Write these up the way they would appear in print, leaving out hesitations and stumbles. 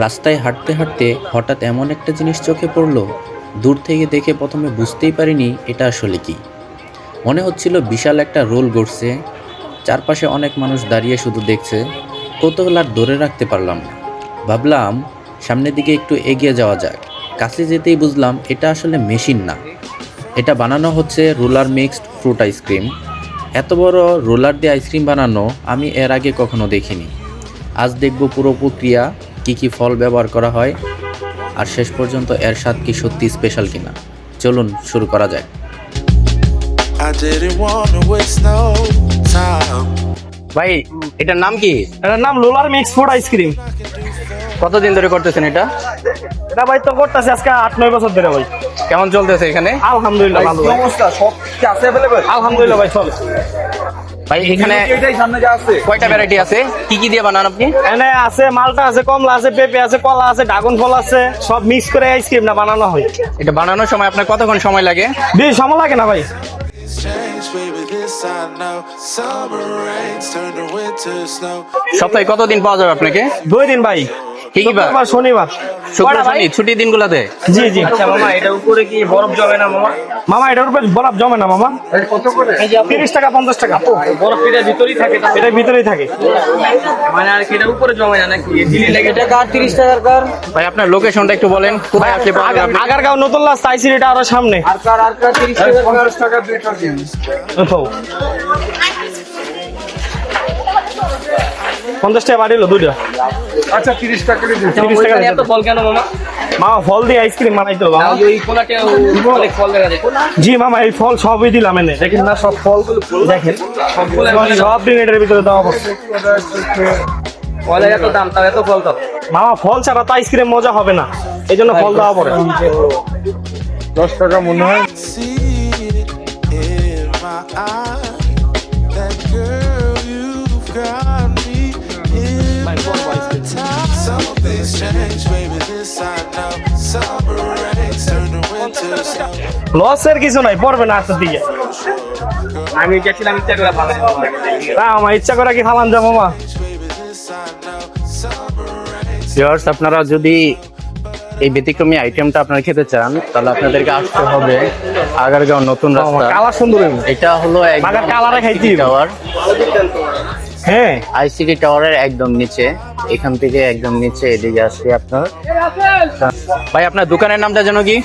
রাস্তায় হাঁটতে হাঁটতে হঠাৎ এমন একটা জিনিস চোখে পড়লো, দূর থেকে দেখে প্রথমে বুঝতেই পারিনি এটা আসলে কি। মনে হচ্ছিল বিশাল একটা রোল গড়ছে, চারপাশে অনেক মানুষ দাঁড়িয়ে শুধু দেখছে। কৌতূহল আর ধরে রাখতে পারলাম না, ভাবলাম সামনের দিকে একটু এগিয়ে যাওয়া যাক। কাছে যেতেই বুঝলাম এটা আসলে মেশিন না, এটা বানানো হচ্ছে রোলার মিক্সড ফ্রুট আইসক্রিম। এত বড় রোলার দিয়ে আইসক্রিম বানানো আমি এর আগে কখনো দেখিনি। আজ দেখব পুরো প্রক্রিয়া, কী কী ফল ব্যবহার করা হয়, আর শেষ পর্যন্ত এর স্বাদ কি সত্যি স্পেশাল কিনা। চলুন শুরু করা যাক। ভাই, এটার নাম কি? এটার নাম রোলার মিক্স ফুড আইসক্রিম। কতদিন ধরে করতেছেন এটা? এটা ভাই তো করতেছি আজকে 8-9 বছর ধরে ভাই। কেমন চলতেছে এখানে? আলহামদুলিল্লাহ ভালো ভাই। আলহামদুলিল্লাহ ভাই চলে। ভাই এখানে কয়টা ভ্যারাইটি আছে? কি কি দিয়ে বানান আপনি? এখানে আছে মালটা আছে, কমলা আছে, পেঁপে আছে, কলা আছে, ড্রাগন ফল আছে, সব মিক্স করে আইসক্রিমটা বানানো হয়। এটা বানানোর সময় আপনার কতক্ষণ সময় লাগে? বেশি সময় লাগে না ভাই। সপ্তাহে কতদিন পাওয়া যাবে আপনাকে? 2 দিন ভাই। কি কি বার? শুক্রবার, শনিবার। শুক্র শনি ছুটির দিনগুলোতে? জি জি। মামা এটার উপরে কি বরফ জমে না মামা? মামা এটার উপরে বরফ জমে না মামা। কত করে? 30 টাকা 50 টাকা। বরফ এটার ভিতরেই থাকে, এটার ভিতরেই থাকে। মানে আর কি এটার উপরে জমে না নাকি? দিলি লাগে এটা কার 30 টাকার কার? ভাই আপনার লোকেশনটা একটু বলেন, কোথায় আসলে পাওয়া যাবে আপনি? আগারগাঁও নতুন লাস আইসিটা আরো সামনে। আর কার 30 টাকা 50 টাকা দুইটা দিন। ওঠো। 50 টাকা বাড়িলো দুইটা। আচ্ছা 30 টাকা করে দিন। 30 টাকা এত ফল কেন মামা? মামা ফল দিয়ে আইসক্রিম বানাইতো মামা। ওই কোলাতে অনেক ফল দেখা যায়। জি মামা এই ফল সবই দিলাম এনে, দেখেন না সব ফলগুলো দেখেন, সব দিন এটার ভিতরে দেওয়া পড়ছে। ফলের এত দাম, তার এত ফল তো। মামা ফল ছাড়া তো আইসক্রিম মজা হবে না, এই জন্য ফল দেওয়া পড়ে। 10 টাকা মনে হয়। লসের কিছু নাই, পড়বে না আজকের দিকে। আমি গেছিলাম ইচ্ছা করে ভালো। না আমার ইচ্ছা করে কি খালান যাবো মামা। ভিউয়ার্স, আপনারা যদি এই ব্যতিক্রমী আইটেমটা আপনারা খেতে চান তাহলে আপনাদেরকে আসতে হবে আগারগাঁও নতুন রাস্তা। কালার সুন্দর। এটা হলো বাগার কালারে খাইতে টাওয়ার, হ্যাঁ আইসিটি টাওয়ারের একদম নিচে। এখান থেকে একদম নিচে এদিকে আসলে আপনার। ভাই আপনার দোকানের নামটা যেন কি?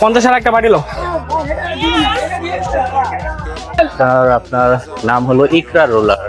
50 একটা বাড়িলো। আপনার নাম হলো ইকরা রোলার।